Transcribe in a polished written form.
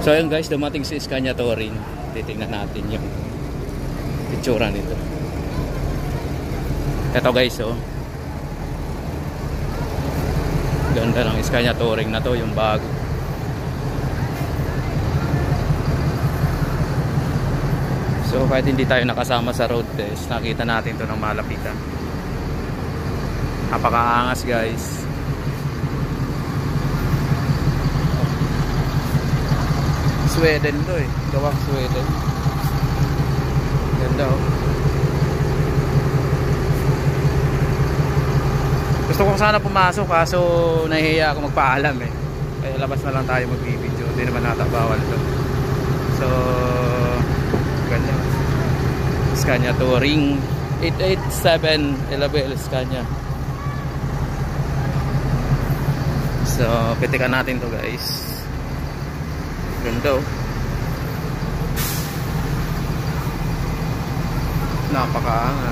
So ayun guys, dumating si Scania Touring. Titingnan natin yung itsura nito. Ito guys, oh. Ganda ng Scania Touring na to, yung bago. So kahit hindi tayo nakasama sa road test, nakita natin to ng malapitan. Napakaangas guys. Sweden to eh, gawang Sweden. Ganda oh. Gusto ko sana pumasok kaso nahihiya ako magpaalam eh. Kaya labas na lang tayo magbibideo. Hindi naman nata bawal to. So ganda. Scania Touring 887 Elabel Scania. So pitikan natin to guys. Ganda oh. Napakaangas.